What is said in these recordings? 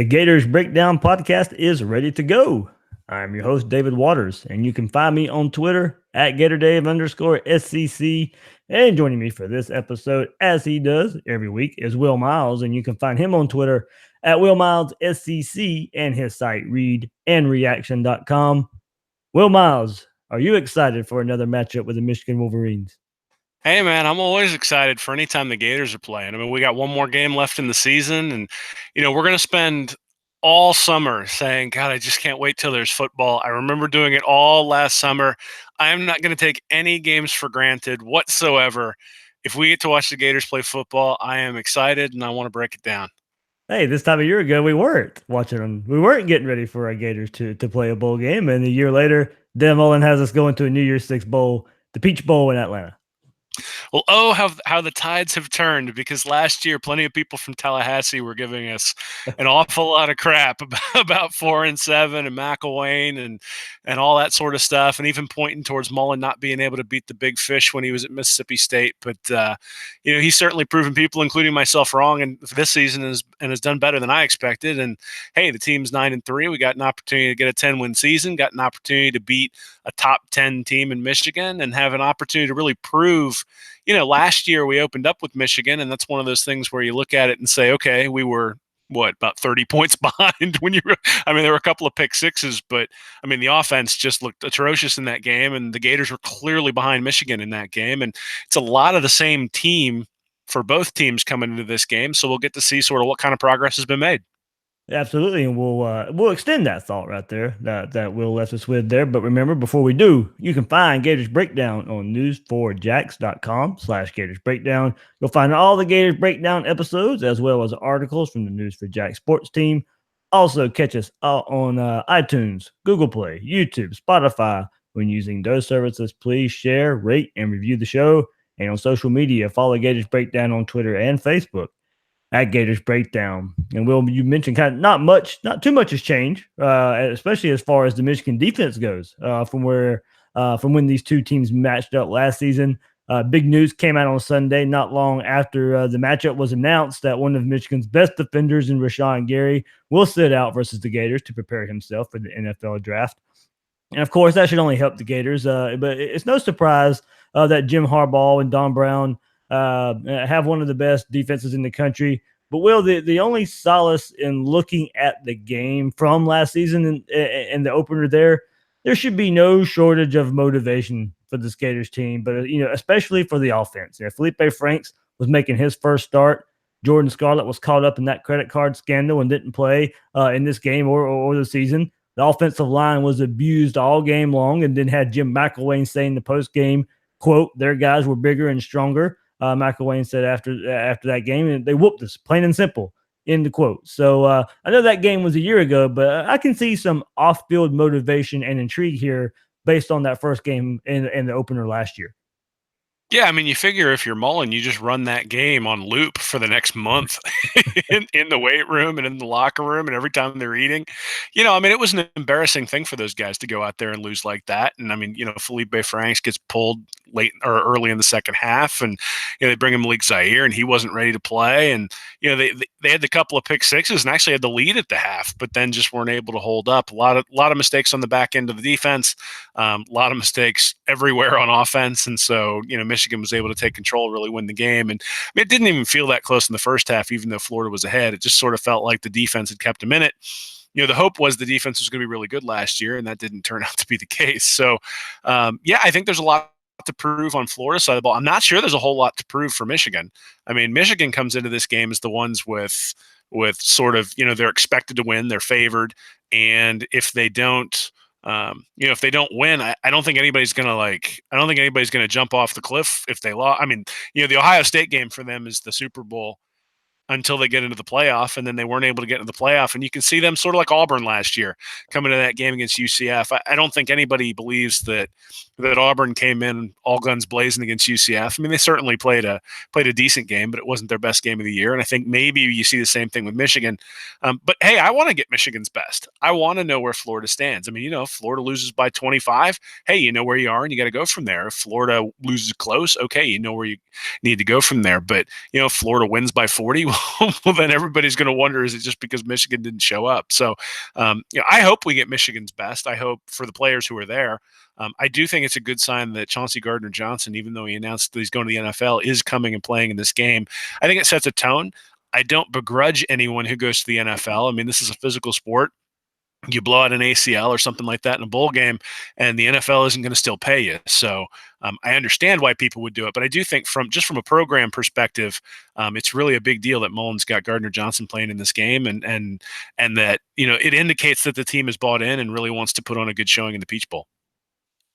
The Gators Breakdown podcast is ready to go. I'm your host, David Waters, and you can find me on Twitter at GatorDave_SCC. And joining me for this episode, as he does every week, is Will Miles, and you can find him on Twitter at WillMilesSCC and his site, readandreaction.com. Will Miles, are you excited for another matchup with the Michigan Wolverines? Hey, man, I'm always excited for any time the Gators are playing. I mean, we got one more game left in the season, and, we're going to spend all summer saying, God, I just can't wait till there's football. I remember doing it all last summer. I am not going to take any games for granted whatsoever. If we get to watch the Gators play football, I am excited, and I want to break it down. Hey, this time a year ago, we weren't watching them. We weren't getting ready for our Gators to play a bowl game. And a year later, Dan Mullen has us going to a New Year's Six bowl, the Peach Bowl in Atlanta. Well, oh, how the tides have turned, because last year plenty of people from Tallahassee were giving us an awful lot of crap about 4-7 and McElwain and all that sort of stuff, and even pointing towards Mullen not being able to beat the big fish when he was at Mississippi State. But he's certainly proven people, including myself, wrong, and this season has done better than I expected. And hey, the team's 9-3. We got an opportunity to get a 10-win season, got an opportunity to beat a top 10 team in Michigan, and have an opportunity to really prove. Last year we opened up with Michigan, and that's one of those things where you look at it and say, okay, we were about 30 points behind there were a couple of pick sixes, but the offense just looked atrocious in that game, and the Gators were clearly behind Michigan in that game. And it's a lot of the same team for both teams coming into this game. So we'll get to see sort of what kind of progress has been made. Absolutely, and we'll extend that thought right there that Will left us with there. But remember, before we do, you can find Gators Breakdown on news4jax.com/Gators Breakdown. You'll find all the Gators Breakdown episodes as well as articles from the News for Jax sports team. Also, catch us on iTunes, Google Play, YouTube, Spotify. When using those services, please share, rate, and review the show. And on social media, follow Gators Breakdown on Twitter and Facebook at Gators Breakdown. And Will, you mentioned kind of not too much has changed, especially as far as the Michigan defense goes from when these two teams matched up last season. Big news came out on Sunday, not long after the matchup was announced, that one of Michigan's best defenders in Rashawn Gary will sit out versus the Gators to prepare himself for the NFL draft. And of course, that should only help the Gators. But it's no surprise that Jim Harbaugh and Don Brown have one of the best defenses in the country. But Will, the only solace in looking at the game from last season and the opener there should be no shortage of motivation for the Gators team, but especially for the offense. Felipe Franks was making his first start. Jordan Scarlett was caught up in that credit card scandal and didn't play in this game or the season. The offensive line was abused all game long, and then had Jim McElwain say in the post game, quote, "Their guys were bigger and stronger." McElwain said after that game, and they whooped us, plain and simple, end the quote. So I know that game was a year ago, but I can see some off-field motivation and intrigue here based on that first game in the opener last year. Yeah, you figure if you're Mullen, you just run that game on loop for the next month in the weight room and in the locker room and every time they're eating. It was an embarrassing thing for those guys to go out there and lose like that. And Felipe Franks gets pulled late or early in the second half, and they bring him Malik Zaire, and he wasn't ready to play. And they had the couple of pick sixes and actually had the lead at the half, but then just weren't able to hold up. A lot of mistakes on the back end of the defense, a lot of mistakes everywhere on offense, and so Michigan was able to take control, really win the game. And it didn't even feel that close in the first half, even though Florida was ahead. It just sort of felt like the defense had kept them in it. The hope was the defense was going to be really good last year, and that didn't turn out to be the case. So, I think there's a lot to prove on Florida's side of the ball. I'm not sure there's a whole lot to prove for Michigan. Michigan comes into this game as the ones with sort of, they're expected to win, they're favored, and if they don't, if they don't win, I don't think anybody's gonna jump off the cliff if they lost. The Ohio State game for them is the Super Bowl until they get into the playoff, and then they weren't able to get into the playoff. And you can see them sort of like Auburn last year coming to that game against UCF. I don't think anybody believes that Auburn came in all guns blazing against UCF. They certainly played a decent game, but it wasn't their best game of the year. And I think maybe you see the same thing with Michigan. But hey, I want to get Michigan's best. I want to know where Florida stands. If Florida loses by 25, hey, you know where you are, and you got to go from there. If Florida loses close, okay, you know where you need to go from there. But if Florida wins by 40, well, well, then everybody's going to wonder, is it just because Michigan didn't show up? So, I hope we get Michigan's best. I hope for the players who are there. I do think it's a good sign that Chauncey Gardner-Johnson, even though he announced that he's going to the NFL, is coming and playing in this game. I think it sets a tone. I don't begrudge anyone who goes to the NFL. I mean, this is a physical sport. You blow out an ACL or something like that in a bowl game, and the NFL isn't going to still pay you. So I understand why people would do it, but I do think from a program perspective, it's really a big deal that Mullen's got Gardner Johnson playing in this game, and that it indicates that the team is bought in and really wants to put on a good showing in the Peach Bowl.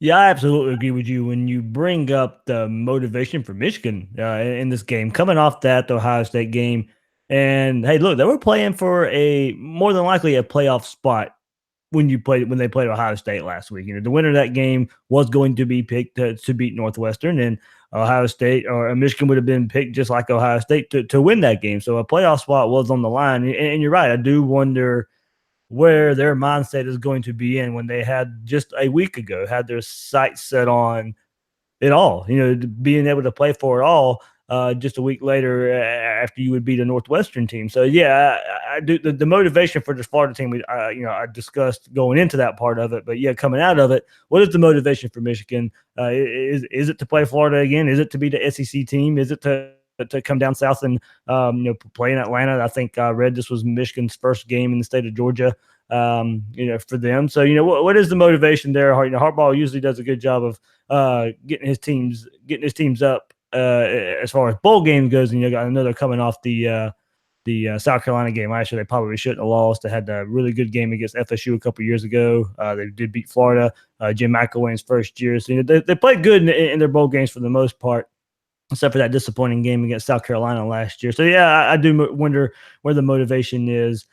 Yeah, I absolutely agree with you when you bring up the motivation for Michigan in this game, coming off that Ohio State game. And hey, look, they were playing for a more than likely a playoff spot when they played Ohio State last week. The winner of that game was going to be picked to beat Northwestern, and Ohio State or Michigan would have been picked just like Ohio State to win that game. So a playoff spot was on the line. And you're right, I do wonder where their mindset is going to be in when they had just a week ago had their sights set on it all, being able to play for it all just a week later after you would beat a Northwestern team. So yeah, I do the motivation for this Florida team. I discussed going into that part of it, but yeah, coming out of it, what is the motivation for Michigan? Is it to play Florida again? Is it to be the SEC team? Is it to come down south and play in Atlanta? I think I read this was Michigan's first game in the state of Georgia. For them. So what is the motivation there? Harbaugh usually does a good job of getting his teams up as far as bowl game goes. And I know they're coming off the South Carolina game. Actually, they probably shouldn't have lost. They had a really good game against FSU a couple years ago. They did beat Florida. Jim McElwain's first year. So they played good in their bowl games for the most part, except for that disappointing game against South Carolina last year. So yeah, I do wonder where the motivation is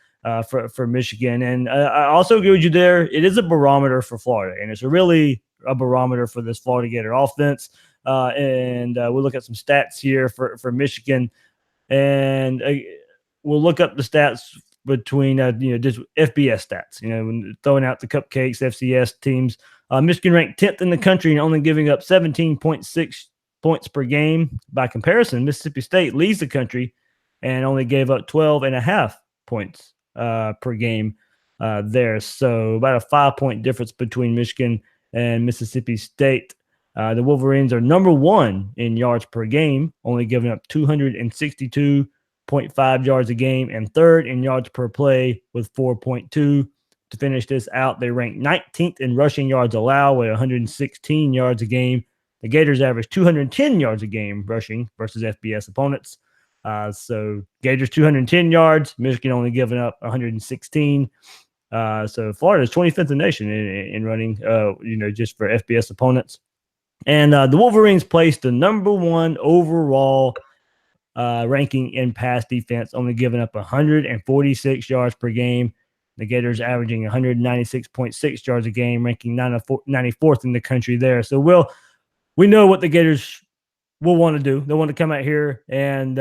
for Michigan. And I also agree with you there. It is a barometer for Florida, and it's really a barometer for this Florida Gator offense. And we'll look at some stats here for Michigan, and we'll look up the stats between just FBS stats. When throwing out the cupcakes, FCS teams. Michigan ranked 10th in the country and only giving up 17.6 points per game. By comparison, Mississippi State leads the country and only gave up 12.5 points per game there. So about a 5-point difference between Michigan and Mississippi State. The Wolverines are number one in yards per game, only giving up 262.5 yards a game, and third in yards per play with 4.2. To finish this out, they rank 19th in rushing yards allowed with 116 yards a game. The Gators average 210 yards a game rushing versus FBS opponents. So Gators 210 yards, Michigan only giving up 116. So Florida is 25th in the nation in running, just for FBS opponents. And the Wolverines placed the number one overall ranking in pass defense, only giving up 146 yards per game. The Gators averaging 196.6 yards a game, ranking 94th in the country there. So we know what the Gators will want to do. They want to come out here and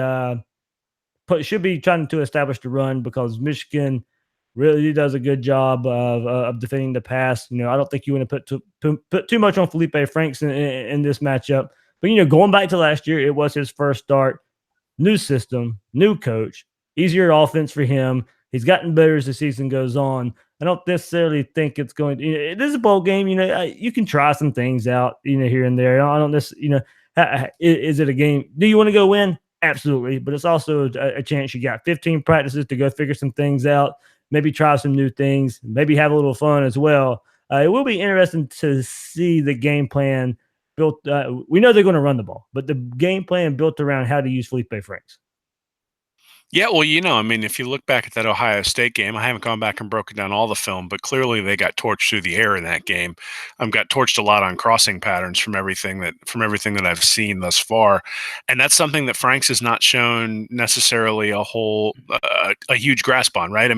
should be trying to establish the run, because Michigan really does a good job of defending the pass. I don't think you want to put too much on Felipe Franks in this matchup. But going back to last year, it was his first start. New system, new coach, easier offense for him. He's gotten better as the season goes on. I don't necessarily think it's going to. It is a bowl game. You can try some things out. Here and there. I don't necessarily. Is it a game? Do you want to go win? Absolutely, but it's also a chance. You got 15 practices to go figure some things out. Maybe try some new things. Maybe have a little fun as well. It will be interesting to see the game plan built. We know they're going to run the ball, but the game plan built around how to use Felipe Franks. Yeah, well, if you look back at that Ohio State game, I haven't gone back and broken down all the film, but clearly they got torched through the air in that game. Got torched a lot on crossing patterns from everything that I've seen thus far, and that's something that Franks has not shown necessarily a huge grasp on, right?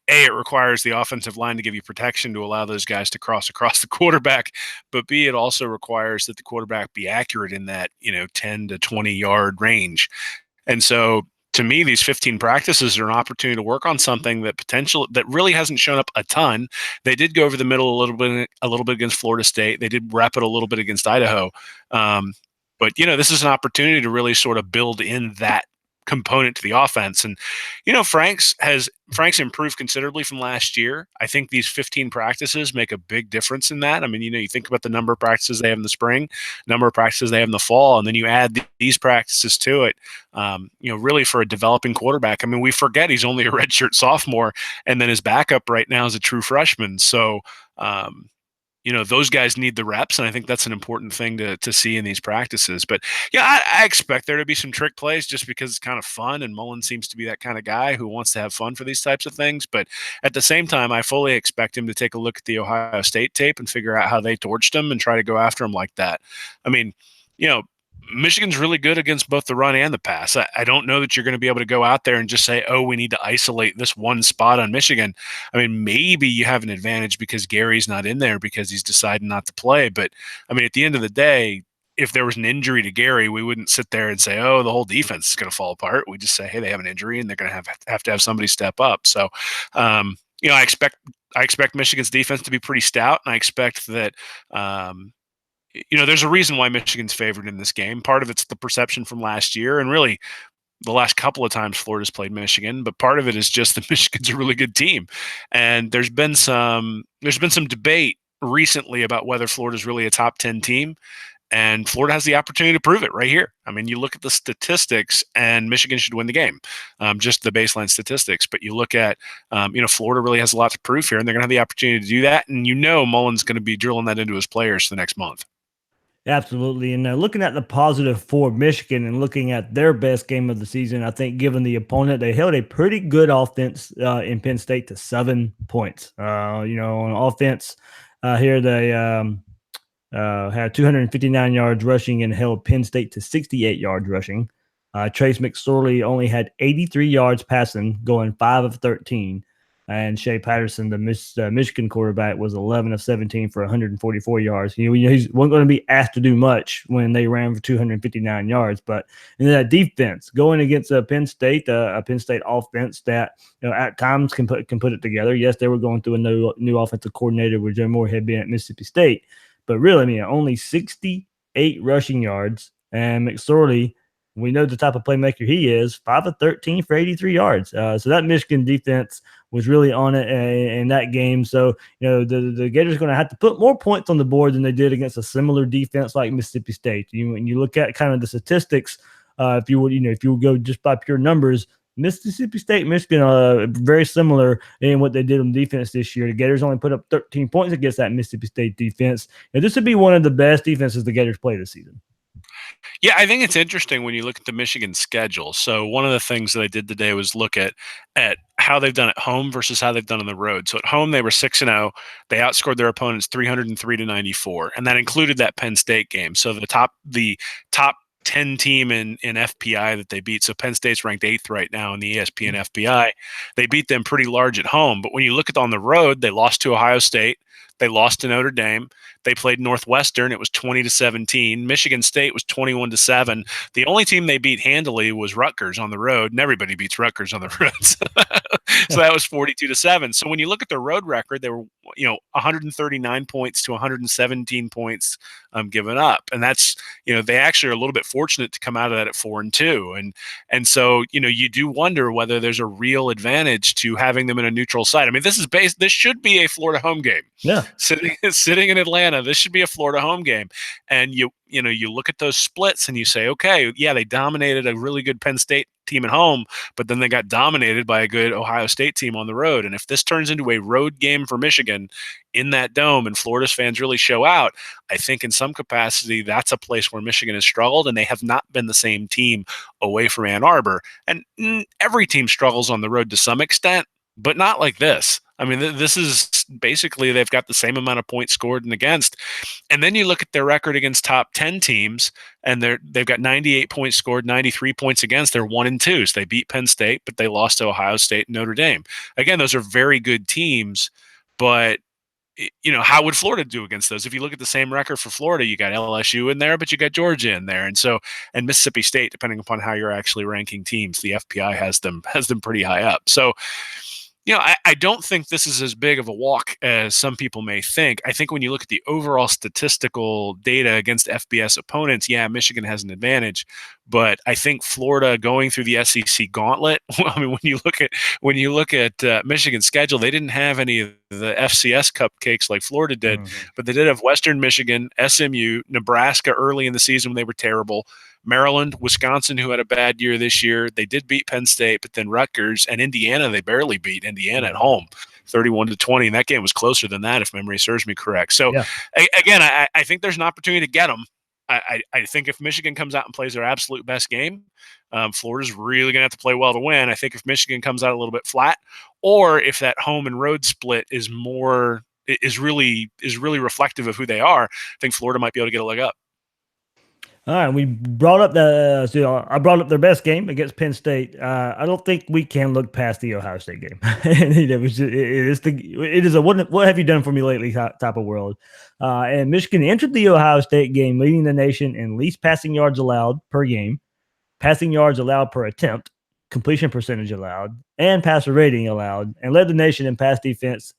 It requires the offensive line to give you protection to allow those guys to cross across the quarterback, but B, it also requires that the quarterback be accurate in that 10 to 20 yard range, and so. To me, these 15 practices are an opportunity to work on something that really hasn't shown up a ton. They did go over the middle a little bit against Florida State. They did wrap it a little bit against Idaho. But this is an opportunity to really sort of build in that component to the offense. And Frank's improved considerably from last year. I think these 15 practices make a big difference in that. I mean, you think about the number of practices they have in the spring, number of practices they have in the fall, and then you add these practices to it. Really for a developing quarterback. I mean, we forget he's only a redshirt sophomore, and then his backup right now is a true freshman. So those guys need the reps, and I think that's an important thing to see in these practices. But yeah, I expect there to be some trick plays just because it's kind of fun, and Mullen seems to be that kind of guy who wants to have fun for these types of things. But at the same time, I fully expect him to take a look at the Ohio State tape and figure out how they torched him and try to go after him like that. I mean, Michigan's really good against both the run and the pass. I don't know that you're going to be able to go out there and just say, oh, we need to isolate this one spot on Michigan. I mean, maybe you have an advantage because Gary's not in there because he's decided not to play. But, I mean, at the end of the day, if there was an injury to Gary, we wouldn't sit there and say, oh, the whole defense is going to fall apart. We just say, hey, they have an injury and they're going to have to have somebody step up. So, I expect Michigan's defense to be pretty stout, and I expect that there's a reason why Michigan's favored in this game. Part of it's the perception from last year and really the last couple of times Florida's played Michigan, but part of it is just that Michigan's a really good team. And there's been some debate recently about whether Florida's really a top 10 team, and Florida has the opportunity to prove it right here. I mean, you look at the statistics, and Michigan should win the game, just the baseline statistics. But you look at, Florida really has a lot to prove here, and they're going to have the opportunity to do that. And Mullen's going to be drilling that into his players for the next month. Absolutely. And looking at the positive for Michigan and looking at their best game of the season, I think given the opponent, they held a pretty good offense in Penn State to 7 points. On offense here, they had 259 yards rushing and held Penn State to 68 yards rushing. Trace McSorley only had 83 yards passing, going 5 of 13. And Shea Patterson, the Michigan quarterback, was 11 of 17 for 144 yards. He wasn't going to be asked to do much when they ran for 259 yards. But in that defense, going against a Penn State offense that at times can put it together. Yes, they were going through a new offensive coordinator with Joe Moorhead being at Mississippi State, but really, only 68 rushing yards. And McSorley, we know the type of playmaker he is, 5 of 13 for 83 yards. So that Michigan defense was really on it in that game. So, the Gators are going to have to put more points on the board than they did against a similar defense like Mississippi State. When you look at kind of the statistics, if you would go just by pure numbers, Mississippi State, Michigan, very similar in what they did on defense this year. The Gators only put up 13 points against that Mississippi State defense. And this would be one of the best defenses the Gators play this season. Yeah, I think it's interesting when you look at the Michigan schedule. So one of the things that I did today was look at how they've done at home versus how they've done on the road. So at home, they were 6-0. They outscored their opponents 303-94, and that included that Penn State game. So the top 10 team in FPI that they beat. So Penn State's ranked 8th right now in the ESPN FPI. They beat them pretty large at home. But when you look at on the road, they lost to Ohio State. They lost to Notre Dame. They played Northwestern. It was 20-17. Michigan State was 21-7. The only team they beat handily was Rutgers on the road, and everybody beats Rutgers on the road. So that was 42-7. So when you look at their road record, they were 139 points to 117 points given up, and that's they actually are a little bit fortunate to come out of that at 4-2, and so you do wonder whether there's a real advantage to having them in a neutral site. I mean, this should be a Florida home game. Yeah, sitting in Atlanta, this should be a Florida home game, and you look at those splits and you say, okay, yeah, they dominated a really good Penn State team at home, but then they got dominated by a good Ohio State team on the road. And if this turns into a road game for Michigan in that dome and Florida's fans really show out, I think in some capacity that's a place where Michigan has struggled, and they have not been the same team away from Ann Arbor. And every team struggles on the road to some extent, but not like this. I mean, this is basically they've got the same amount of points scored and against. And then you look at their record against top 10 teams, and they've got 98 points scored, 93 points against. They're 1-2. So they beat Penn State, but they lost to Ohio State and Notre Dame. Again, those are very good teams, but how would Florida do against those? If you look at the same record for Florida, you got LSU in there, but you got Georgia in there, and Mississippi State, depending upon how you're actually ranking teams, the FPI has them pretty high up. So I don't think this is as big of a walk as some people may think. I think when you look at the overall statistical data against FBS opponents, yeah, Michigan has an advantage, but I think Florida going through the SEC gauntlet. I mean, when you look at Michigan's schedule, they didn't have any of the FCS cupcakes like Florida did, but they did have Western Michigan, SMU, Nebraska early in the season when they were terrible. Maryland, Wisconsin, who had a bad year this year. They did beat Penn State, but then Rutgers and Indiana, they barely beat Indiana at home, 31-20. And that game was closer than that, if memory serves me correct. So, Yeah. again, I think there's an opportunity to get them. I think if Michigan comes out and plays their absolute best game, Florida's really going to have to play well to win. I think if Michigan comes out a little bit flat, or if that home and road split is really reflective of who they are, I think Florida might be able to get a leg up. All right, we brought up I brought up their best game against Penn State. I don't think we can look past the Ohio State game. It is a what have you done for me lately type of world. And Michigan entered the Ohio State game leading the nation in least passing yards allowed per game, passing yards allowed per attempt, completion percentage allowed, and passer rating allowed, and led the nation in pass defense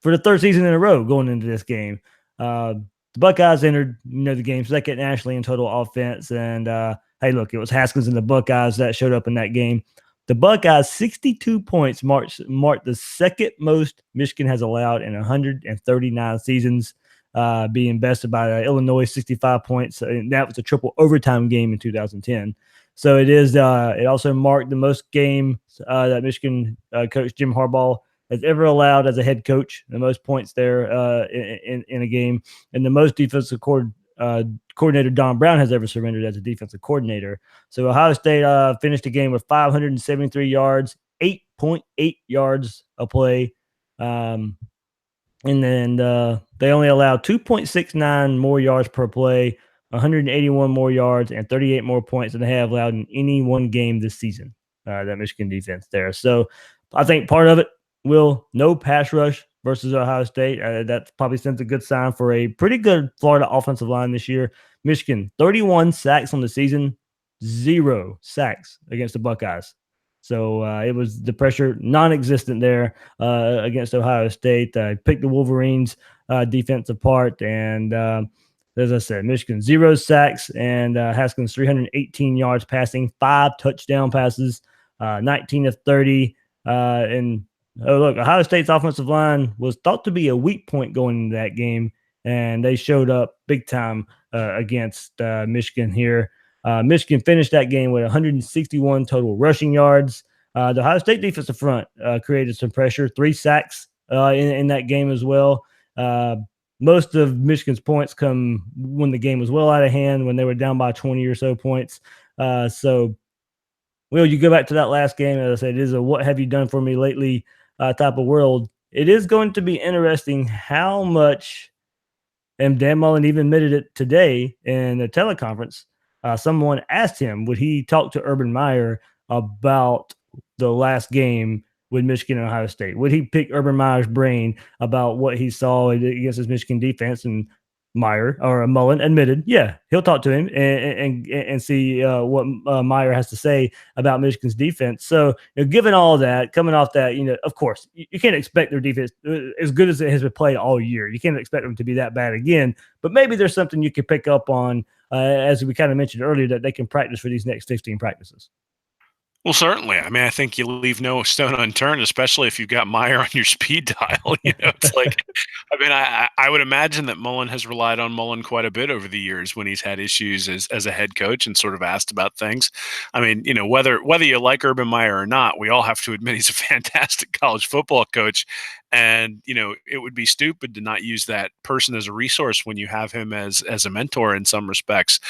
for the third season in a row going into this game. The Buckeyes entered, the game second nationally in total offense. And hey, look, it was Haskins and the Buckeyes that showed up in that game. The Buckeyes' 62 points marked the second most Michigan has allowed in 139 seasons, being bested by Illinois 65 points. And that was a triple overtime game in 2010. So it also marked the most games that Michigan coach Jim Harbaugh has ever allowed as a head coach, the most points there in a game, and the most defensive coordinator Don Brown has ever surrendered as a defensive coordinator. So Ohio State finished the game with 573 yards, 8.8 yards a play. And then they only allowed 2.69 more yards per play, 181 more yards, and 38 more points than they have allowed in any one game this season, that Michigan defense there. So I think part of it, no pass rush versus Ohio State. That probably sends a good sign for a pretty good Florida offensive line this year. Michigan, 31 sacks on the season, 0 sacks against the Buckeyes. So it was the pressure non-existent there against Ohio State. Picked the Wolverines defense apart. And as I said, Michigan, 0 sacks, and Haskins, 318 yards passing, 5 touchdown passes, 19 of 30. And look, Ohio State's offensive line was thought to be a weak point going into that game, and they showed up big time against Michigan here. Michigan finished that game with 161 total rushing yards. The Ohio State defensive front created some pressure, 3 sacks in that game as well. Most of Michigan's points come when the game was well out of hand, when they were down by 20 or so points. So, you go back to that last game, as I said, it is a what have you done for me lately type of world. It is going to be interesting how much, and Dan Mullen even admitted it today in the teleconference. Someone asked him, would he talk to Urban Meyer about the last game with Michigan and Ohio State? Would he pick Urban Meyer's brain about what he saw against his Michigan defense? And Mullen admitted, yeah, he'll talk to him and see what Meyer has to say about Michigan's defense. So, given all that, coming off that, of course, you can't expect their defense as good as it has been played all year. You can't expect them to be that bad again. But maybe there's something you could pick up on, as we kind of mentioned earlier, that they can practice for these next 16 practices. Well, certainly. I mean, I think you leave no stone unturned, especially if you've got Meyer on your speed dial. It's like, I mean, I would imagine that Mullen has relied on Mullen quite a bit over the years when he's had issues as a head coach and sort of asked about things. I mean, whether you like Urban Meyer or not, we all have to admit he's a fantastic college football coach. And, it would be stupid to not use that person as a resource when you have him as a mentor in some respects.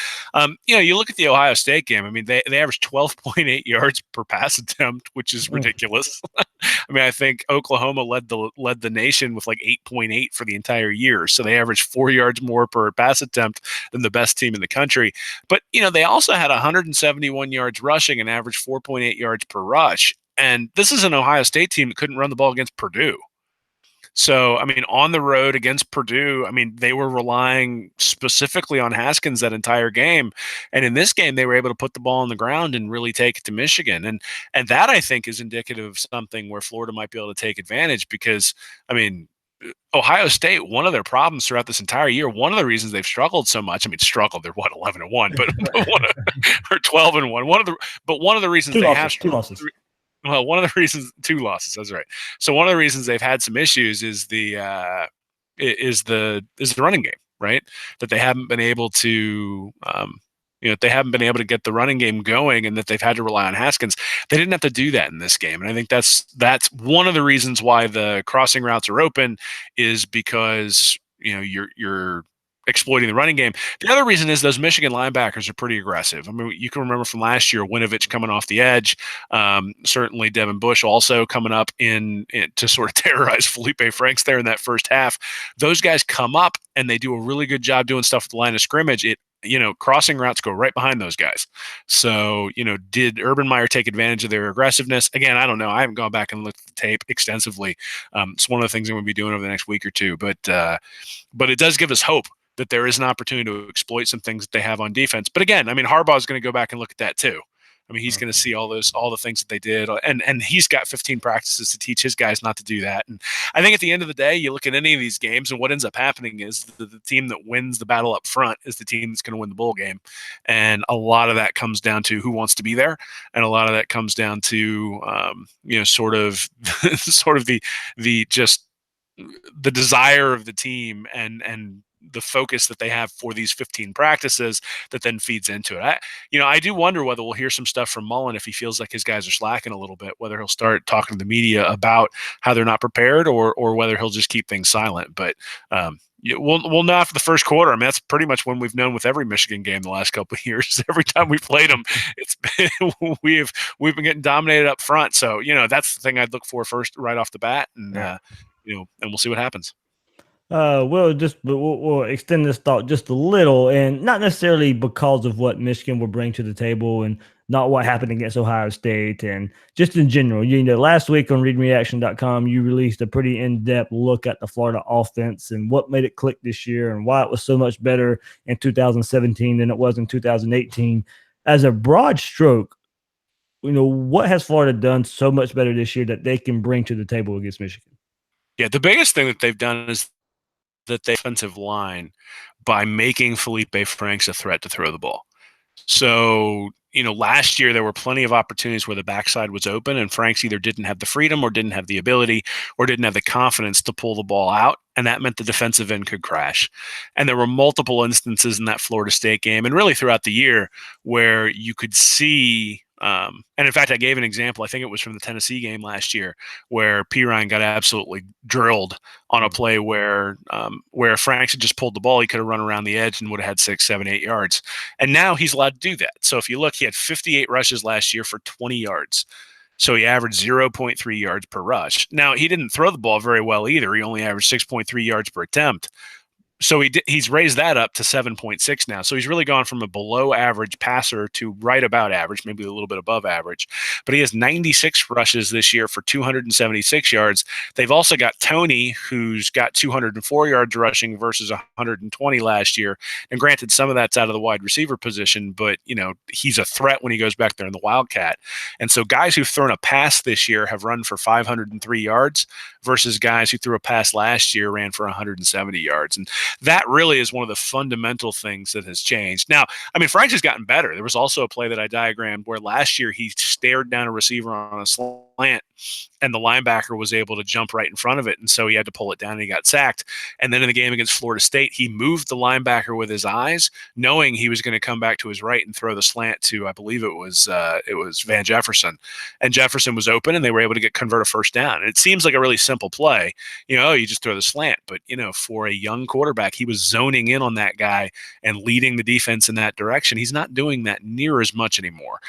You look at the Ohio State game. I mean, they averaged 12.8 yards per pass attempt, which is ridiculous. I mean, I think Oklahoma led the nation with like 8.8 for the entire year. So they averaged 4 yards more per pass attempt than the best team in the country. But, they also had 171 yards rushing and averaged 4.8 yards per rush. And this is an Ohio State team that couldn't run the ball against Purdue. So, I mean, on the road against Purdue, I mean, they were relying specifically on Haskins that entire game. And in this game, they were able to put the ball on the ground and really take it to Michigan. And that, I think, is indicative of something where Florida might be able to take advantage because, I mean, Ohio State, one of their problems throughout this entire year, one of the reasons they've struggled so much, I mean, struggled, they're what, 11-1, but or 12-1. One of the reasons Two they losses. have Two losses. well, one of the reasons, two losses. That's right. So one of the reasons they've had some issues is the running game, right? That they haven't been able to, they haven't been able to get the running game going, and that they've had to rely on Haskins. They didn't have to do that in this game, and I think that's one of the reasons why the crossing routes are open, is because you're exploiting the running game. The other reason is those Michigan linebackers are pretty aggressive. I mean, you can remember from last year, Winovich coming off the edge. Certainly, Devin Bush also coming up in to sort of terrorize Felipe Franks there in that first half. Those guys come up and they do a really good job doing stuff at the line of scrimmage. Crossing routes go right behind those guys. So, did Urban Meyer take advantage of their aggressiveness? Again, I don't know. I haven't gone back and looked at the tape extensively. It's one of the things I'm going to be doing over the next week or two. But it does give us hope that there is an opportunity to exploit some things that they have on defense. But again, I mean, Harbaugh is going to go back and look at that too. I mean, he's going to see all the things that they did, and he's got 15 practices to teach his guys not to do that. And I think at the end of the day, you look at any of these games, and what ends up happening is the team that wins the battle up front is the team that's going to win the bowl game. And a lot of that comes down to who wants to be there, and a lot of that comes down to sort of the just the desire of the team and the focus that they have for these 15 practices that then feeds into it. I do wonder whether we'll hear some stuff from Mullen if he feels like his guys are slacking a little bit, whether he'll start talking to the media about how they're not prepared or whether he'll just keep things silent. But we'll know after the first quarter. I mean, that's pretty much when we've known with every Michigan game the last couple of years. Every time we played them, it's been, we've been getting dominated up front. So, that's the thing I'd look for first right off the bat. And, and we'll see what happens. We'll extend this thought just a little, and not necessarily because of what Michigan will bring to the table and not what happened against Ohio State, and just in general. Last week on readreaction.com, you released a pretty in-depth look at the Florida offense and what made it click this year and why it was so much better in 2017 than it was in 2018. As a broad stroke, what has Florida done so much better this year that they can bring to the table against Michigan? Yeah, the biggest thing that they've done is that the offensive line by making Felipe Franks a threat to throw the ball. So, last year there were plenty of opportunities where the backside was open and Franks either didn't have the freedom or didn't have the ability or didn't have the confidence to pull the ball out. And that meant the defensive end could crash. And there were multiple instances in that Florida State game and really throughout the year where you could see and in fact, I gave an example. I think it was from the Tennessee game last year where Pirine got absolutely drilled on a play where Franks had just pulled the ball. He could have run around the edge and would have had 6, 7, 8 yards. And now he's allowed to do that. So if you look, he had 58 rushes last year for 20 yards. So he averaged 0.3 yards per rush. Now, he didn't throw the ball very well either. He only averaged 6.3 yards per attempt. So he's raised that up to 7.6 now. So he's really gone from a below average passer to right about average, maybe a little bit above average. But he has 96 rushes this year for 276 yards. They've also got Tony, who's got 204 yards rushing versus 120 last year. And granted, some of that's out of the wide receiver position, but he's a threat when he goes back there in the Wildcat. And so guys who've thrown a pass this year have run for 503 yards versus guys who threw a pass last year ran for 170 yards. And that really is one of the fundamental things that has changed. Now, I mean, Franks has gotten better. There was also a play that I diagrammed where last year he stared down a receiver on a slant and the linebacker was able to jump right in front of it. And so he had to pull it down and he got sacked. And then in the game against Florida State, he moved the linebacker with his eyes, knowing he was going to come back to his right and throw the slant to, I believe it was Van Jefferson. And Jefferson was open and they were able to convert a first down. And it seems like a really simple play. You just throw the slant. But, for a young quarterback, he was zoning in on that guy and leading the defense in that direction. He's not doing that near as much anymore.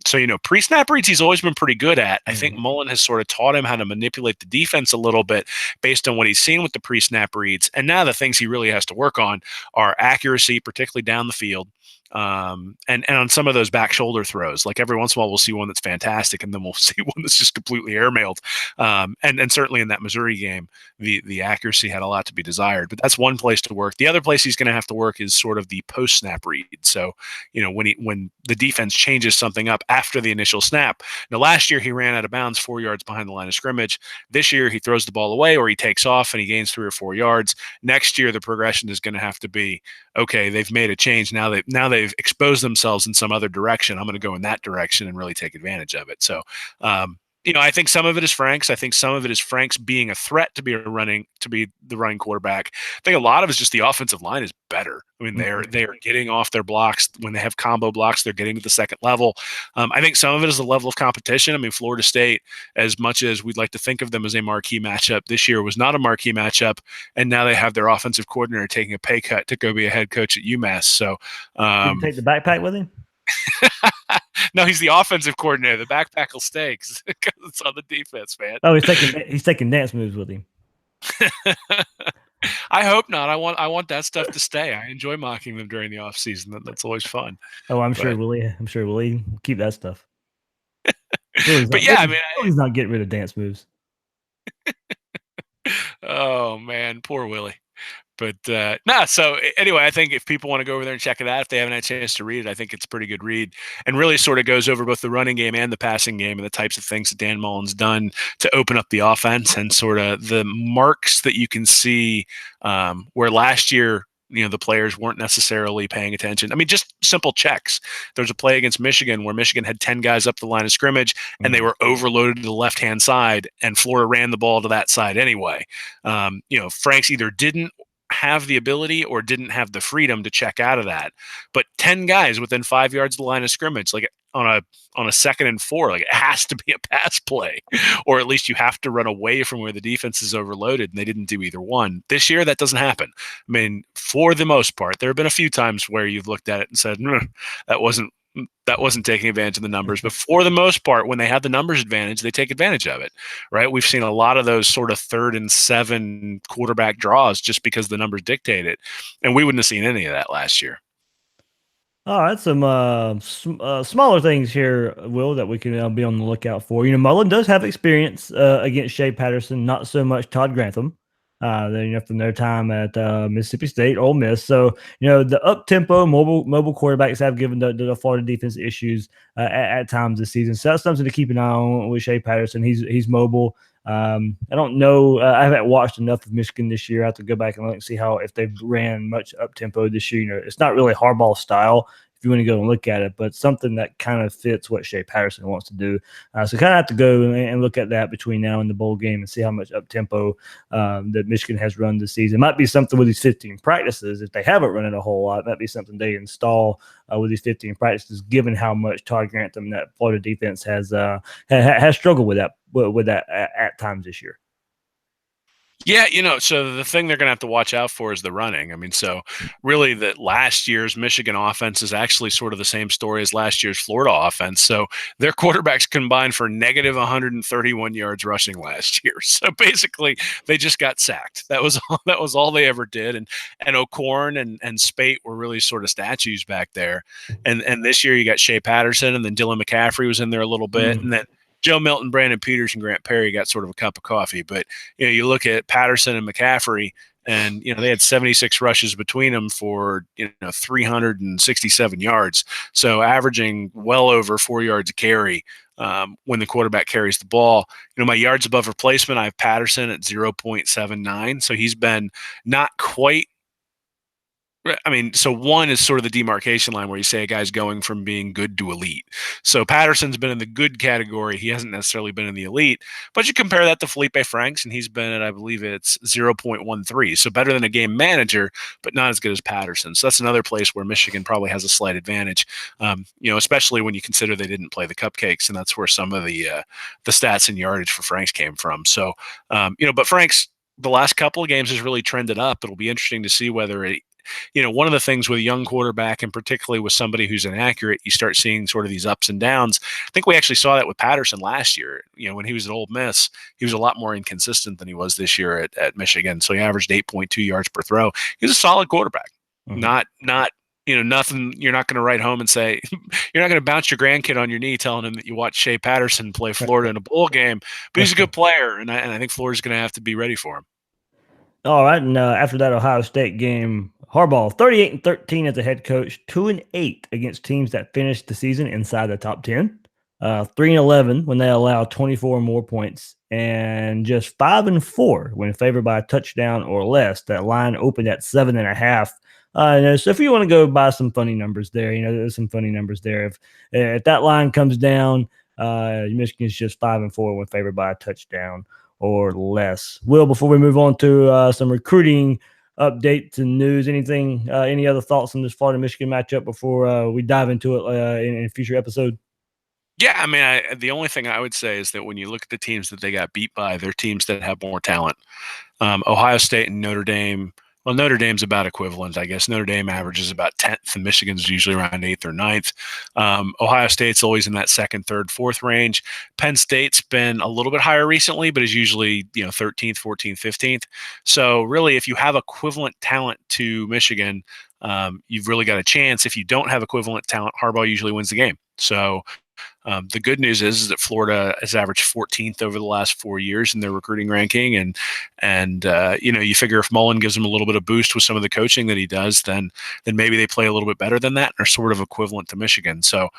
So, pre-snap reads he's always been pretty good at. I think Mullen has sort of taught him how to manipulate the defense a little bit based on what he's seen with the pre-snap reads. And now the things he really has to work on are accuracy, particularly down the field. And on some of those back shoulder throws, like every once in a while we'll see one that's fantastic, and then we'll see one that's just completely airmailed. And certainly in that Missouri game, the accuracy had a lot to be desired. But that's one place to work. The other place he's going to have to work is sort of the post snap read. So when the defense changes something up after the initial snap. Now last year he ran out of bounds 4 yards behind the line of scrimmage. This year he throws the ball away or he takes off and he gains 3 or 4 yards. Next year the progression is going to have to be, okay, they've made a change. Now they've exposed themselves in some other direction. I'm going to go in that direction and really take advantage of it. So, I think some of it is Franks. I think some of it is Franks being a threat to be the running quarterback. I think a lot of it is just the offensive line is better. I mean, they are getting off their blocks when they have combo blocks. They're getting to the second level. I think some of it is the level of competition. I mean, Florida State, as much as we'd like to think of them as a marquee matchup, this year was not a marquee matchup, and now they have their offensive coordinator taking a pay cut to go be a head coach at UMass. So, did he take the backpack with him? No, he's the offensive coordinator. The backpack will stay because it's on the defense, man. Oh, he's taking dance moves with him. I hope not. I want that stuff to stay. I enjoy mocking them during the off season. That's always fun. Oh, I'm sure Willie keep that stuff. But yeah, I mean, he's not getting rid of dance moves. Oh man, poor Willie. But so anyway, I think if people want to go over there and check it out, if they haven't had a chance to read it, I think it's a pretty good read, and really sort of goes over both the running game and the passing game and the types of things that Dan Mullen's done to open up the offense and sort of the marks that you can see where last year, the players weren't necessarily paying attention. I mean, just simple checks. There's a play against Michigan where Michigan had 10 guys up the line of scrimmage and they were overloaded to the left-hand side, and Florida ran the ball to that side anyway. Franks either didn't have the ability or didn't have the freedom to check out of that. But 10 guys within 5 yards of the line of scrimmage, like on a 2nd and 4, like it has to be a pass play, or at least you have to run away from where the defense is overloaded, and they didn't do either one. This year, that doesn't happen. I mean, for the most part, there have been a few times where you've looked at it and said, that wasn't taking advantage of the numbers. But for the most part, when they have the numbers advantage, they take advantage of it, right? We've seen a lot of those sort of 3rd and 7 quarterback draws just because the numbers dictate it. And we wouldn't have seen any of that last year. All right, some smaller things here, Will, that we can be on the lookout for. Mullen does have experience against Shea Patterson, not so much Todd Grantham. From their time at Mississippi State, Ole Miss. So, the up-tempo mobile quarterbacks have given the Florida defense issues at times this season. So that's something to keep an eye on with Shea Patterson. He's mobile. I don't know. I haven't watched enough of Michigan this year. I have to go back and look and see if they've ran much up-tempo this year. It's not really Harbaugh style, if you want to go and look at it, but something that kind of fits what Shea Patterson wants to do. So kind of have to go and look at that between now and the bowl game and see how much up-tempo that Michigan has run this season. It might be something with these 15 practices. If they haven't run it a whole lot, it might be something they install with these 15 practices, given how much Todd Grantham, that Florida defense, has struggled with that at times this year. Yeah, so the thing they're going to have to watch out for is the running. I mean, so really that last year's Michigan offense is actually sort of the same story as last year's Florida offense. So their quarterbacks combined for negative 131 yards rushing last year. So basically they just got sacked. That was all they ever did. And O'Korn and Spate were really sort of statues back there. And this year you got Shea Patterson, and then Dylan McCaffrey was in there a little bit. And then Joe Milton, Brandon Peters, and Grant Perry got sort of a cup of coffee. But, you look at Patterson and McCaffrey, and, they had 76 rushes between them for, 367 yards. So averaging well over 4 yards a carry when the quarterback carries the ball. My yards above replacement, I have Patterson at 0.79. So he's been not quite. I mean, so 1 is sort of the demarcation line where you say a guy's going from being good to elite. So Patterson's been in the good category. He hasn't necessarily been in the elite, but you compare that to Felipe Franks, and he's been at, I believe it's 0.13. So better than a game manager, but not as good as Patterson. So that's another place where Michigan probably has a slight advantage, especially when you consider they didn't play the cupcakes, and that's where some of the stats and yardage for Franks came from. So, but Franks, the last couple of games has really trended up. It'll be interesting to see whether one of the things with a young quarterback, and particularly with somebody who's inaccurate, you start seeing sort of these ups and downs. I think we actually saw that with Patterson last year. When he was at Ole Miss, he was a lot more inconsistent than he was this year at Michigan. So he averaged 8.2 yards per throw. He was a solid quarterback, not nothing. You're not going to write home and say you're not going to bounce your grandkid on your knee telling him that you watched Shea Patterson play Florida in a bowl game, but he's a good player, and I think Florida's going to have to be ready for him. All right, and after that Ohio State game, Harbaugh 38-13 as a head coach, 2-8 against teams that finished the season inside the top 10, 3-11 when they allow 24 more points, and just 5-4 when favored by a touchdown or less. That line opened at 7.5. So if you want to go by some funny numbers there, there's some funny numbers there. If that line comes down, Michigan's just 5-4 when favored by a touchdown or less. Will, before we move on to some recruiting updates and news, any other thoughts on this Florida Michigan matchup before we dive into it in a future episode? Yeah, I mean, the only thing I would say is that when you look at the teams that they got beat by, they're teams that have more talent. Ohio State and Notre Dame. Well, Notre Dame's about equivalent, I guess. Notre Dame averages about 10th, and Michigan's usually around 8th or 9th. Ohio State's always in that 2nd, 3rd, 4th range. Penn State's been a little bit higher recently, but is usually 13th, 14th, 15th. So really, if you have equivalent talent to Michigan, you've really got a chance. If you don't have equivalent talent, Harbaugh usually wins the game. So the good news is that Florida has averaged 14th over the last 4 years in their recruiting ranking, and you figure if Mullen gives them a little bit of boost with some of the coaching that he does, then maybe they play a little bit better than that and are sort of equivalent to Michigan. So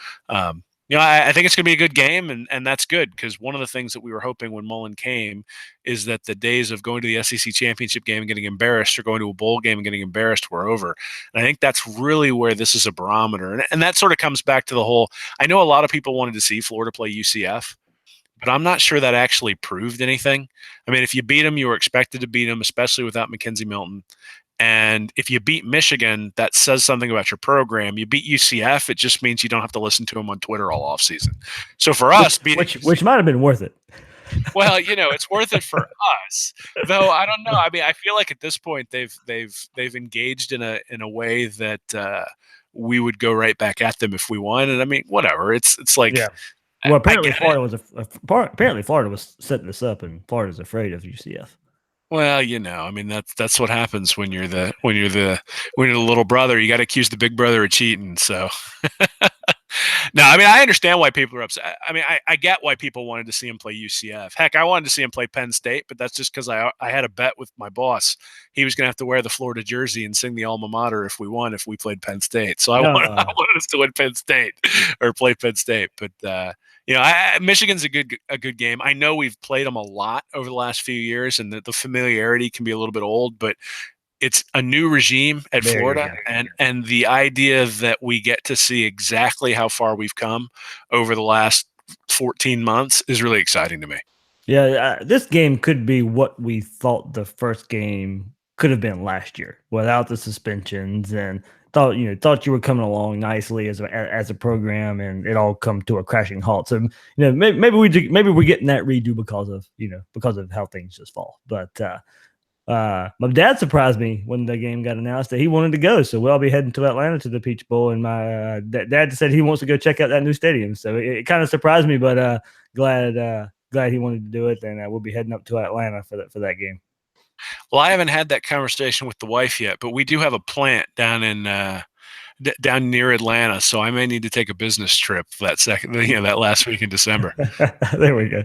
I think it's going to be a good game, and that's good because one of the things that we were hoping when Mullen came is that the days of going to the SEC championship game and getting embarrassed or going to a bowl game and getting embarrassed were over. And I think that's really where this is a barometer. And that sort of comes back to the whole, I know a lot of people wanted to see Florida play UCF, but I'm not sure that actually proved anything. I mean, if you beat them, you were expected to beat them, especially without McKenzie Milton. And if you beat Michigan, that says something about your program. You beat UCF, it just means you don't have to listen to them on Twitter all offseason. So for us, which might have been worth it. Well, it's worth it for us, though. I don't know. I mean, I feel like at this point they've engaged in a way that we would go right back at them if we won. And I mean, whatever. It's like, yeah. Well, apparently Florida was setting this up, and Florida's afraid of UCF. Well, I mean that's what happens when you're the little brother. You got to accuse the big brother of cheating. So. No, I mean, I understand why people are upset. I mean, I get why people wanted to see him play UCF. Heck, I wanted to see him play Penn State, but that's just because I had a bet with my boss. He was going to have to wear the Florida jersey and sing the alma mater if we played Penn State. So I wanted us to win Penn State or play Penn State. But Michigan's a good game. I know we've played them a lot over the last few years, and the familiarity can be a little bit old, but it's a new regime at Florida, and the idea that we get to see exactly how far we've come over the last 14 months is really exciting to me. Yeah, this game could be what we thought the first game could have been last year without the suspensions, and thought you were coming along nicely as a program, and it all come to a crashing halt. So maybe we're getting that redo because of how things just fall, but. My dad surprised me when the game got announced that he wanted to go. So we'll be heading to Atlanta to the Peach Bowl, and my dad said he wants to go check out that new stadium. So it kind of surprised me, but glad he wanted to do it, and we'll be heading up to Atlanta for that game. Well, I haven't had that conversation with the wife yet, but we do have a plant down down near Atlanta, so I may need to take a business trip that last week in December. There we go.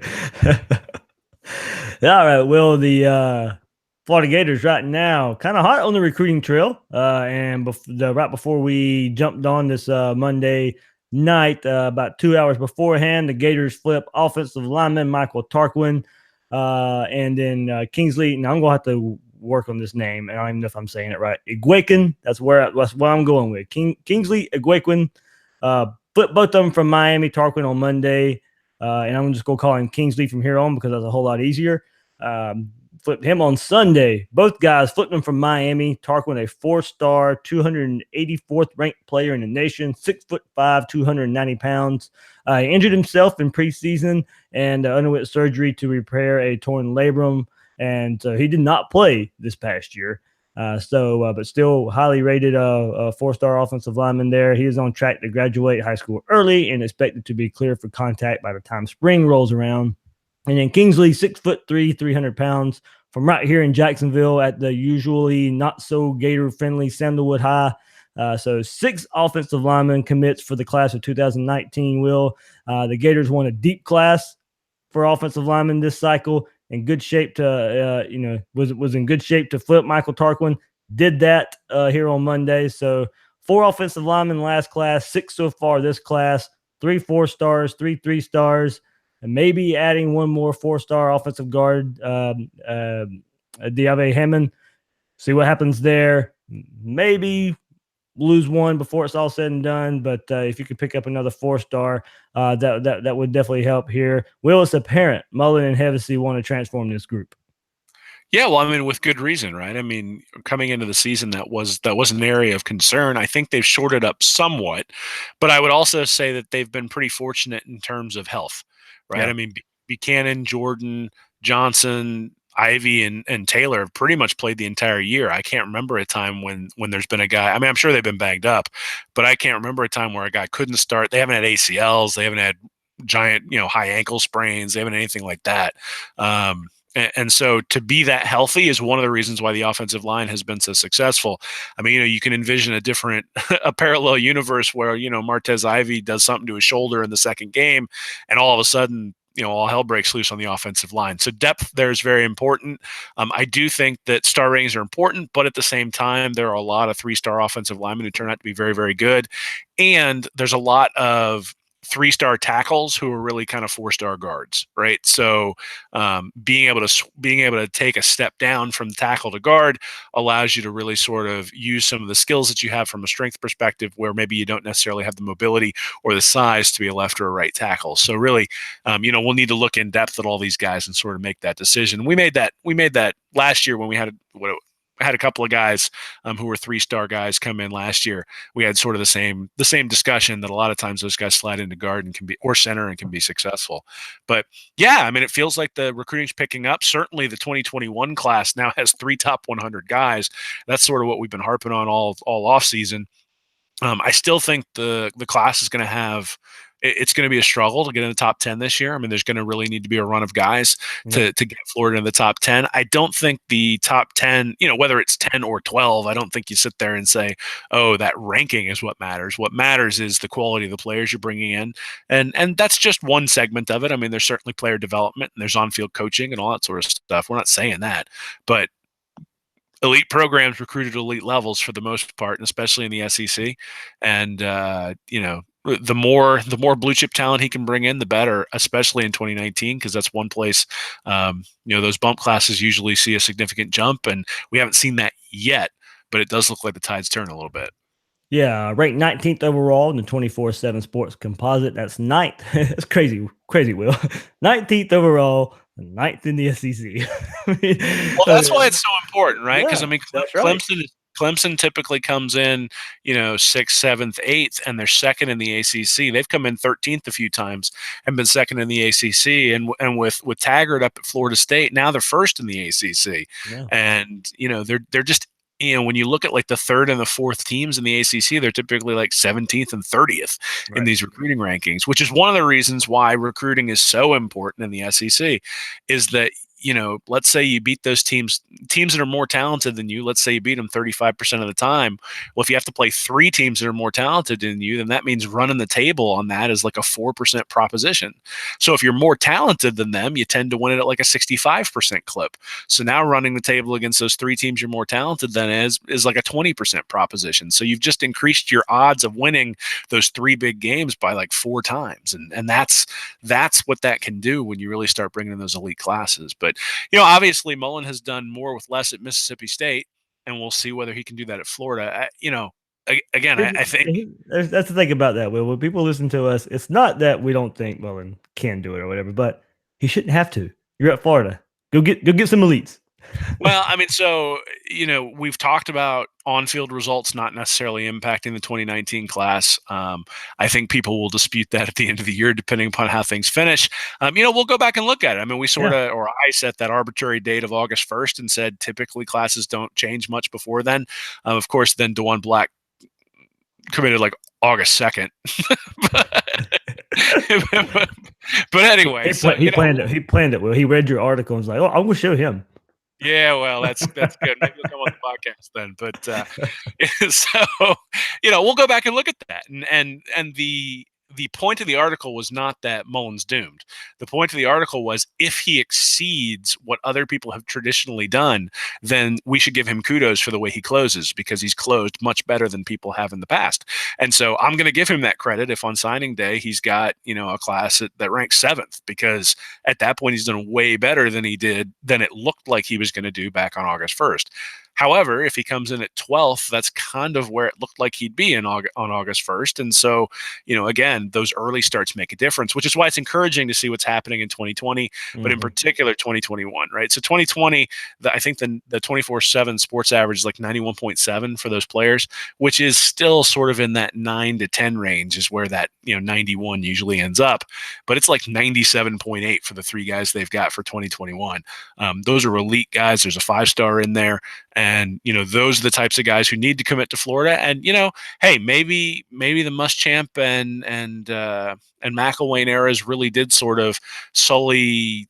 All right, Will, the Florida Gators right now kind of hot on the recruiting trail, and right before we jumped on this Monday night, about 2 hours beforehand, the Gators flip offensive lineman Michael Tarquin, and then Kingsley. Now I'm gonna have to work on this name. I don't even know if I'm saying it right. Igwequin. That's what I'm going with. Kingsley Igwequin. Flip both of them from Miami. Tarquin on Monday, and I'm just gonna call him Kingsley from here on because that's a whole lot easier. Flipped him on Sunday. Both guys flipped him from Miami. Tarquin, a 4-star, 284th ranked player in the nation, 6'5", 290 pounds. He injured himself in preseason and underwent surgery to repair a torn labrum, and so he did not play this past year. But still highly rated a 4-star offensive lineman there. He is on track to graduate high school early and expected to be clear for contact by the time spring rolls around. And then Kingsley, 6'3", 300 pounds, from right here in Jacksonville at the usually not so Gator friendly Sandalwood High. So 6 offensive linemen commits for the class of 2019. Will the Gators won a deep class for offensive linemen this cycle, in good shape to was in good shape to flip Michael Tarquin. Did that here on Monday. So 4 offensive linemen last class, 6 so far this class, 3 4-stars, 3 3-stars, and maybe adding one more 4-star offensive guard, Diave Hammond. See what happens there. Maybe lose one before it's all said and done. But if you could pick up another 4-star, that would definitely help here. Will, it's apparent Mullen and Hevesy want to transform this group. Yeah, well, I mean, with good reason, right? I mean, coming into the season, that was an area of concern. I think they've shorted up somewhat, but I would also say that they've been pretty fortunate in terms of health, right? Yeah. I mean, Buchanan, Jordan, Johnson, Ivy, and Taylor have pretty much played the entire year. I can't remember a time when there's been a guy. I mean, I'm sure they've been banged up, but I can't remember a time where a guy couldn't start. They haven't had ACLs. They haven't had giant, high ankle sprains. They haven't anything like that. And so to be that healthy is one of the reasons why the offensive line has been so successful. I mean, you can envision a parallel universe where, Martez Ivy does something to his shoulder in the second game, and all of a sudden, all hell breaks loose on the offensive line. So depth there is very important. I do think that star ratings are important, but at the same time, there are a lot of 3-star offensive linemen who turn out to be very, very good. And there's a lot of 3-star tackles who are really kind of 4-star guards, right? So being able to take a step down from tackle to guard allows you to really sort of use some of the skills that you have from a strength perspective, where maybe you don't necessarily have the mobility or the size to be a left or a right tackle. So really, we'll need to look in depth at all these guys and sort of make that decision. We made that last year when we had a couple of guys who were 3-star guys come in last year. We had sort of the same discussion that a lot of times those guys slide into guard and or center and can be successful. But yeah, I mean, it feels like the recruiting's picking up. Certainly the 2021 class now has 3 top 100 guys. That's sort of what we've been harping on all off season. I still think the class is going to have it's going to be a struggle to get in the top 10 this year. I mean, there's going to really need to be a run of guys to get Florida in the top 10. I don't think the top 10, whether it's 10 or 12, I don't think you sit there and say, oh, that ranking is what matters. What matters is the quality of the players you're bringing in. And that's just one segment of it. I mean, there's certainly player development and there's on-field coaching and all that sort of stuff. We're not saying that, but elite programs recruited at elite levels for the most part, and especially in the SEC. And the more blue chip talent he can bring in, the better, especially in 2019, because that's one place those bump classes usually see a significant jump, and we haven't seen that yet, but it does look like the tide's turning a little bit. Yeah, ranked 19th overall in the 24/7 Sports Composite. That's 9th. That's crazy, Will. 19th overall, 9th in the SEC. Well, that's why it's so important, right? Because Yeah, I mean, that's right. Clemson typically comes in, 6th, 7th, 8th, and they're second in the ACC. They've come in 13th a few times and been second in the ACC. And with Taggart up at Florida State, now they're first in the ACC. Yeah. And they're just, when you look at like the 3rd and the 4th teams in the ACC, they're typically like 17th and 30th in these recruiting rankings, which is one of the reasons why recruiting is so important in the SEC. Is that let's say you beat those teams that are more talented than you. Let's say you beat them 35% of the time. Well, if you have to play 3 teams that are more talented than you, then that means running the table on that is like a 4% proposition. So if you're more talented than them, you tend to win it at like a 65% clip. So now running the table against those 3 teams you're more talented than is like a 20% proposition. So you've just increased your odds of winning those 3 big games by like 4 times. And that's what that can do when you really start bringing in those elite classes. But obviously Mullen has done more with less at Mississippi State, and we'll see whether he can do that at Florida. I think that's the thing about that, Will. When people listen to us, it's not that we don't think Mullen can do it or whatever, but he shouldn't have to. You're at Florida. Go get some elites. Well, I mean, so, we've talked about on-field results not necessarily impacting the 2019 class. I think people will dispute that at the end of the year, depending upon how things finish. We'll go back and look at it. I mean, I set that arbitrary date of August 1st and said typically classes don't change much before then. Of course, then DeJuan Black committed like August 2nd. But anyway, he planned it. He planned it. Well, he read your article and was like, "Oh, I'm going to show him." Yeah, well, that's good. Maybe you'll come on the podcast then. But so we'll go back and look at that. And the point of the article was not that Mullen's doomed. The point of the article was if he exceeds what other people have traditionally done, then we should give him kudos for the way he closes because he's closed much better than people have in the past. And so I'm going to give him that credit if on signing day he's got a class that ranks 7th, because at that point he's done way better than it looked like he was going to do back on August 1st. However, if he comes in at 12th, that's kind of where it looked like he'd be on August 1st. And so, again, those early starts make a difference, which is why it's encouraging to see what's happening in 2020, but in particular 2021, right? So 2020, I think the 24/7 sports average is like 91.7 for those players, which is still sort of in that 9 to 10 range is where that 91 usually ends up. But it's like 97.8 for the 3 guys they've got for 2021. Those are elite guys. There's a 5-star in there. And those are the types of guys who need to commit to Florida. And hey, maybe the Muschamp and McElwain eras really did sort of sully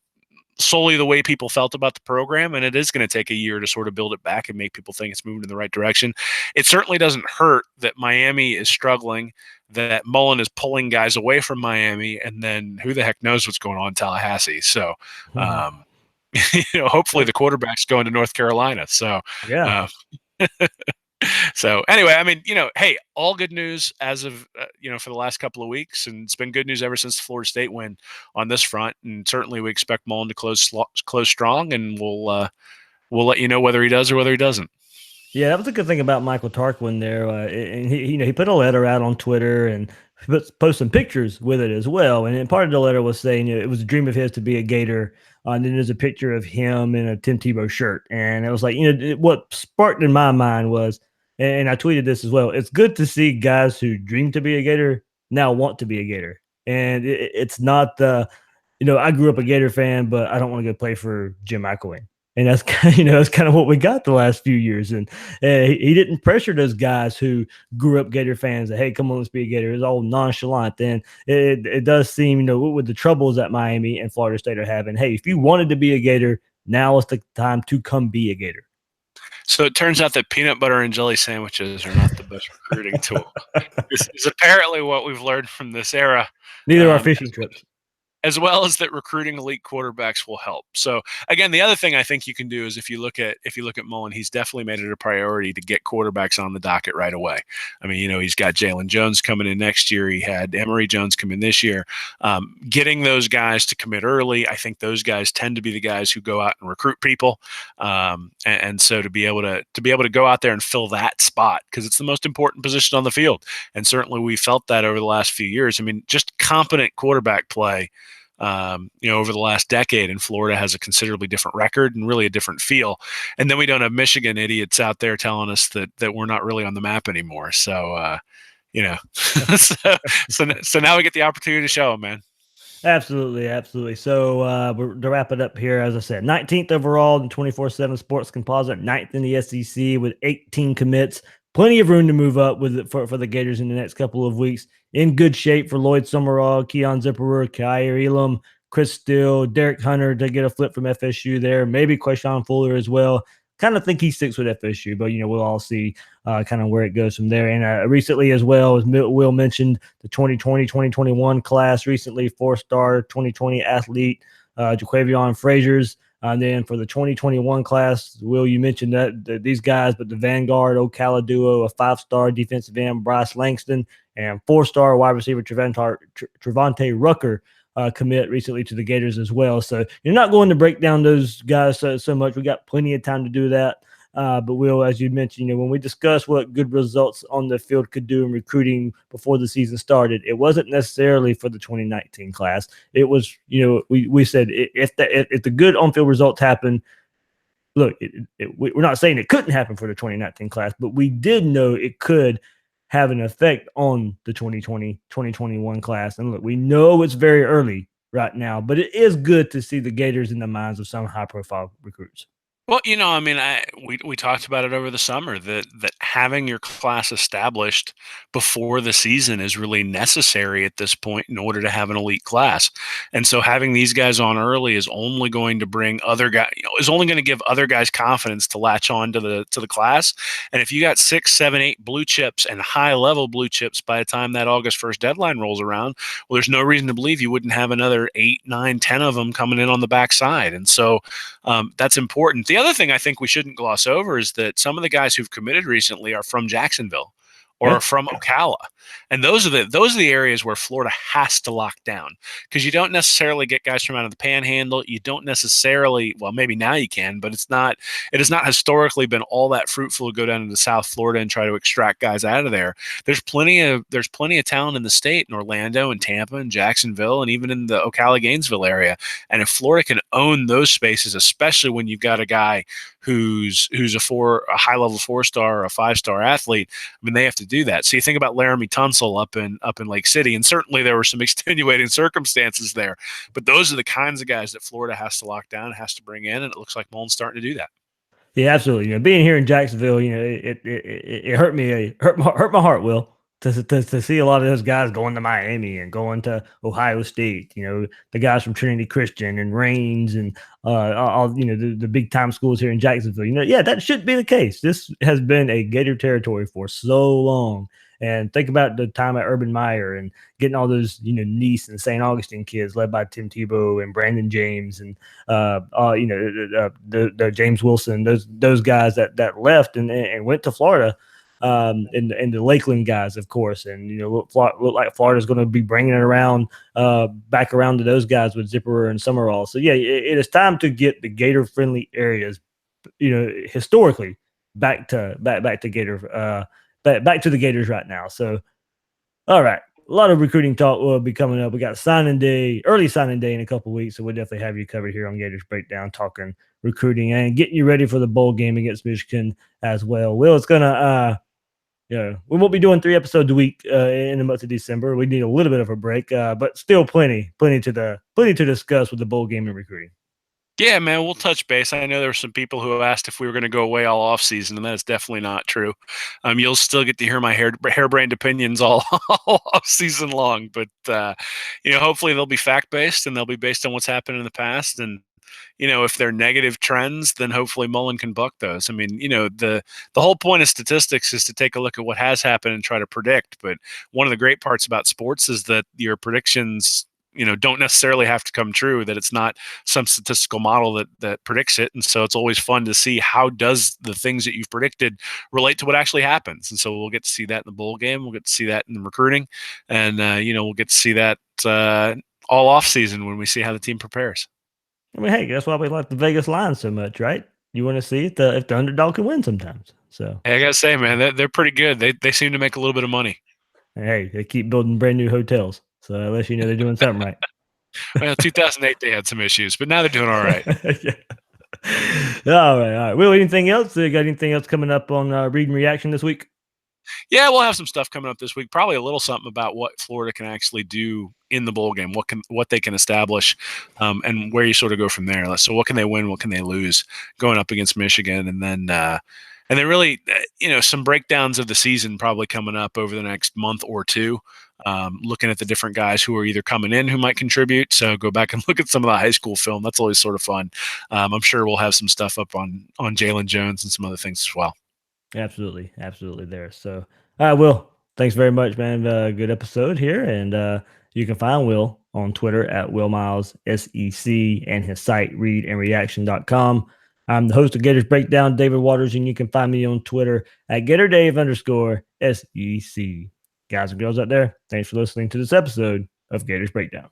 the way people felt about the program, and it is going to take a year to sort of build it back and make people think it's moving in the right direction. It certainly doesn't hurt that Miami is struggling, that Mullen is pulling guys away from Miami, and then who the heck knows what's going on in Tallahassee. So. Hopefully the quarterback's going to North Carolina. So, Yeah. So anyway, I mean, hey, all good news as of, for the last couple of weeks. And it's been good news ever since the Florida State win on this front. And certainly we expect Mullen to close strong, and we'll let you know whether he does or whether he doesn't. Yeah, that was a good thing about Michael Tarquin there. And he put a letter out on Twitter and post some pictures with it as well. And part of the letter was saying it was a dream of his to be a Gator. And then there's a picture of him in a Tim Tebow shirt. And it was like, what sparked in my mind was, and I tweeted this as well, it's good to see guys who dream to be a Gator now want to be a Gator. And it's not I grew up a Gator fan, but I don't want to go play for Jim McElwain. And that's that's kind of what we got the last few years. And he didn't pressure those guys who grew up Gator fans that, hey, come on, let's be a Gator. It's all nonchalant. And it does seem, with the troubles that Miami and Florida State are having, hey, if you wanted to be a Gator, now is the time to come be a Gator. So it turns out that peanut butter and jelly sandwiches are not the best recruiting tool. This is apparently what we've learned from this era. Neither are fishing trips. As well as that recruiting elite quarterbacks will help. So again, the other thing I think you can do is if you look at Mullen, he's definitely made it a priority to get quarterbacks on the docket right away. I mean, he's got Jalen Jones coming in next year. He had Emory Jones come in this year. Getting those guys to commit early, I think those guys tend to be the guys who go out and recruit people. And so to be able to go out there and fill that spot, because it's the most important position on the field. And certainly we felt that over the last few years. I mean, just competent quarterback play over the last decade, and Florida has a considerably different record and really a different feel. And then we don't have Michigan idiots out there telling us that we're not really on the map anymore. So, so now we get the opportunity to show them, man. Absolutely. So to wrap it up here, as I said, 19th overall in 24/7 Sports Composite, 9th in the SEC with 18 commits. Plenty of room to move up for the Gators in the next couple of weeks. In good shape for Lloyd Summerall, Keon Zipperer, Kyer Elam, Chris Steele, Derek Hunter to get a flip from FSU there. Maybe Quayshawn Fuller as well. Kind of think he sticks with FSU, but we'll all see kind of where it goes from there. And recently as well, as Will mentioned, the 2020-2021 class recently, 4-star 2020 athlete Jaquavion Frazier's. And then for the 2021 class, Will, you mentioned that these guys, but the Vanguard, Ocala duo, a 5-star defensive end, Bryce Langston, and 4-star wide receiver Trevante Rucker commit recently to the Gators as well. So you're not going to break down those guys so much. We got plenty of time to do that. But Will, as you mentioned, when we discussed what good results on the field could do in recruiting before the season started, it wasn't necessarily for the 2019 class. It was, we said if the good on-field results happen, look, we're not saying it couldn't happen for the 2019 class, but we did know it could have an effect on the 2020-2021 class. And look, we know it's very early right now, but it is good to see the Gators in the minds of some high-profile recruits. Well, I mean, we talked about it over the summer that having your class established before the season is really necessary at this point in order to have an elite class. And so having these guys on early is only going to bring other guys, is only going to give other guys confidence to latch on to the class. And if you got 6, 7, 8 blue chips and high level blue chips by the time that August 1st deadline rolls around, well, there's no reason to believe you wouldn't have another 8, 9, 10 of them coming in on the backside. And so that's important. The other thing I think we shouldn't gloss over is that some of the guys who've committed recently are from Jacksonville or Yeah. from Ocala, and those are the areas where Florida has to lock down, because you don't necessarily get guys from out of the Panhandle. You don't necessarily, well, maybe now you can, but it has not historically been all that fruitful to go down into South Florida and try to extract guys out of there. There's plenty of talent in the state, in Orlando and Tampa and Jacksonville and even in the Ocala Gainesville area. And if Florida can own those spaces, especially when you've got a guy who's a high level 4-star or a 5-star athlete, I mean, they have to do that. So you think about Laramie Tunsil up in Lake City, and certainly there were some extenuating circumstances there, but those are the kinds of guys that Florida has to lock down, has to bring in, and it looks like Mullen's starting to do that. Yeah, absolutely. Being here in Jacksonville, it hurt me, hurt my heart, Will, to see a lot of those guys going to Miami and going to Ohio State. The guys from Trinity Christian and Rains and all the big time schools here in Jacksonville. Yeah, that should be the case. This has been a Gator territory for so long. And think about the time at Urban Meyer and getting all those, Nice and St. Augustine kids led by Tim Tebow and Brandon James and the James Wilson, those guys that left and went to Florida, and the Lakeland guys, of course, and look like Florida's going to be bringing it around back around to those guys with Zipperer and Summerall. So yeah, it is time to get the Gator friendly areas, historically back to Gator, back to the Gators right now. So all right. A lot of recruiting talk will be coming up. We got early signing day in a couple weeks. So we'll definitely have you covered here on Gators Breakdown, talking recruiting and getting you ready for the bowl game against Michigan as well. Will, it's going to, we won't be doing 3 episodes a week in the month of December. We need a little bit of a break, but still plenty to discuss with the bowl game and recruiting. Yeah, man, we'll touch base. I know there were some people who asked if we were going to go away all off season, and that is definitely not true. You'll still get to hear my harebrained opinions all off season long, but hopefully they'll be fact based and they'll be based on what's happened in the past. And if they're negative trends, then hopefully Mullen can buck those. I mean, the whole point of statistics is to take a look at what has happened and try to predict. But one of the great parts about sports is that your predictions don't necessarily have to come true, that it's not some statistical model that predicts it. And so it's always fun to see how does the things that you've predicted relate to what actually happens. And so we'll get to see that in the bowl game. We'll get to see that in the recruiting, and we'll get to see that all off season when we see how the team prepares. I mean, hey, that's why we like the Vegas line so much, right? You want to see if the underdog can win sometimes. So hey, I gotta say, man, they're pretty good. They seem to make a little bit of money. Hey, they keep building brand new hotels, so unless they're doing something right. Well, 2008 they had some issues, but now they're doing all right. Yeah. All right. Will, anything else? Got anything else coming up on Read and Reaction this week? Yeah, we'll have some stuff coming up this week. Probably a little something about what Florida can actually do in the bowl game, what they can establish, and where you sort of go from there. So, what can they win? What can they lose going up against Michigan? And then really, some breakdowns of the season probably coming up over the next month or two. Looking at the different guys who are either coming in who might contribute. So go back and look at some of the high school film. That's always sort of fun. I'm sure we'll have some stuff up on Jalen Jones and some other things as well. Absolutely there. So, all right, Will, thanks very much, man. Good episode here, and you can find Will on Twitter at Will Miles SEC and his site readandreaction.com. I'm the host of Gators Breakdown, David Waters, and you can find me on Twitter at GatorDave_SEC. Guys and girls out there, thanks for listening to this episode of Gators Breakdown.